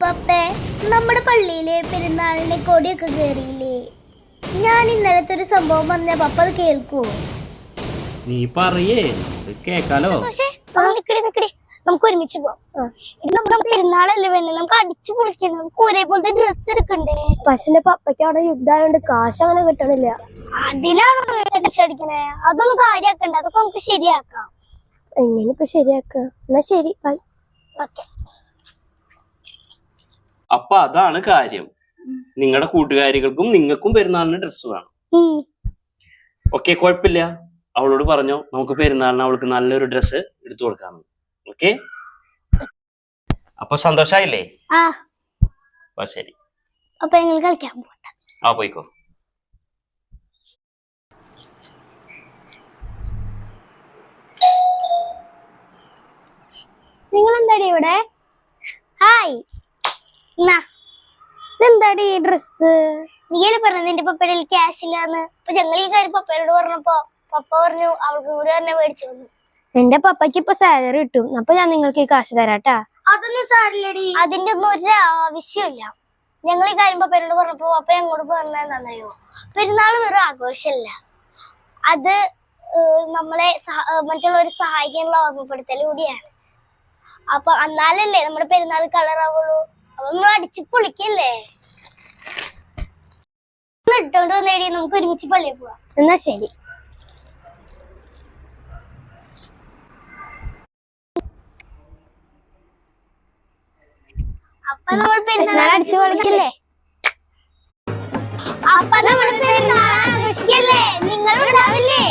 പപ്പേ, നമ്മുടെ പള്ളിയിലെ പെരുന്നാളിനെ കൊടിയൊക്കെ കേറിയില്ലേ? ഞാൻ ഇന്നലത്തെ ഒരു സംഭവം പറഞ്ഞ പപ്പ അത് കേൾക്കുവോ? നീ പറയേ, കേക്കാലോ. നമുക്ക് ഒരുമിച്ച് പോവാം. നമ്മുടെ പെരുന്നാളല്ലേ വേണ്ടേ, നമുക്ക് അടിച്ചു പൊളിക്കണം. നമുക്ക് ഒരേപോലത്തെ ഡ്രസ്സ് എടുക്കണ്ടേ? പക്ഷെ എന്റെ പപ്പയ്ക്ക് അവിടെ യുദ്ധമായോണ്ട് കാശ് അങ്ങനെ കിട്ടണില്ല. അതിനാണോ അടിച്ചടിക്കണേ? അതൊന്നും കാര്യാക്കണ്ട, അതൊക്കെ നമുക്ക് ശരിയാക്കാം. എങ്ങനെ ഇപ്പൊ ശരിയാക്ക? എന്നാ ശരി, ബൈ. ഓക്കെ. അപ്പൊ അതാണ് കാര്യം. നിങ്ങളുടെ കൂട്ടുകാരികൾക്കും നിങ്ങൾക്കും പെരുന്നാളിന് ഡ്രസ്സ് വേണം. ഓക്കെ, കുഴപ്പമില്ല. അവളോട് പറഞ്ഞോ, നമുക്ക് പെരുന്നാളിന് അവൾക്ക് നല്ലൊരു ഡ്രസ്സ് എടുത്തു കൊടുക്കാന്ന്. ഓക്കെ, അപ്പൊ സന്തോഷായില്ലേ? അപ്പൊ ശരി. അപ്പൊ ഞങ്ങൾ കളിക്കാൻ പോട്ടെ. പോയിക്കോ. നിങ്ങൾ എന്താടി ഇവിടെ? ഹായ്, എന്താടി ഈ ഡ്രസ്? നീയല്ലേ പറഞ്ഞത് നിന്റെ പപ്പയുടെ ക്യാഷ് ഇല്ലാന്ന്. അപ്പൊ ഞങ്ങൾ ഈ കാര്യം പപ്പയോട് പറഞ്ഞപ്പോ പപ്പ പറഞ്ഞു അവൾക്ക് കൂടി പറഞ്ഞ മേടിച്ചു വന്നു. എന്റെ പപ്പയ്ക്ക് ഇപ്പൊ സാലറി കിട്ടും, അപ്പൊ ഞാൻ നിങ്ങൾക്ക് ഈ കാശ് തരാട്ടാ. അതൊന്നും സാരില്ലടി, അതിന്റെ ഒന്നും ഒരു ആവശ്യമില്ല. ഞങ്ങൾ ഈ കാര്യം പപ്പയോട് പറഞ്ഞപ്പോ പപ്പ ഞങ്ങളോട് പറഞ്ഞത് നന്നായോ, പെരുന്നാൾ വെറും ആഘോഷമല്ല, അത് നമ്മളെ മറ്റുള്ളവരെ സഹായിക്കാനുള്ള ഓർമ്മപ്പെടുത്തൽ കൂടിയാണ്. അപ്പൊ എന്നാലല്ലേ നമ്മുടെ പെരുന്നാൾ കളറാവുള്ളൂ. അപ്പൊ നമ്മൾ അടിച്ചു പൊളിക്കല്ലേ. ഇട്ടോണ്ട് വന്നേടി, നമുക്ക് ഒരുമിച്ച് പള്ളിയിൽ പോവാം. എന്നാ ശരി. അപ്പൊ നമ്മൾ പെരുന്നാൾ അടിച്ചു പൊളിക്കല്ലേ? അപ്പൊ നമ്മൾ പെരുന്നാൾ ആഘോഷിക്കല്ലേ? നിങ്ങൾ ഉണ്ടാവില്ലേ?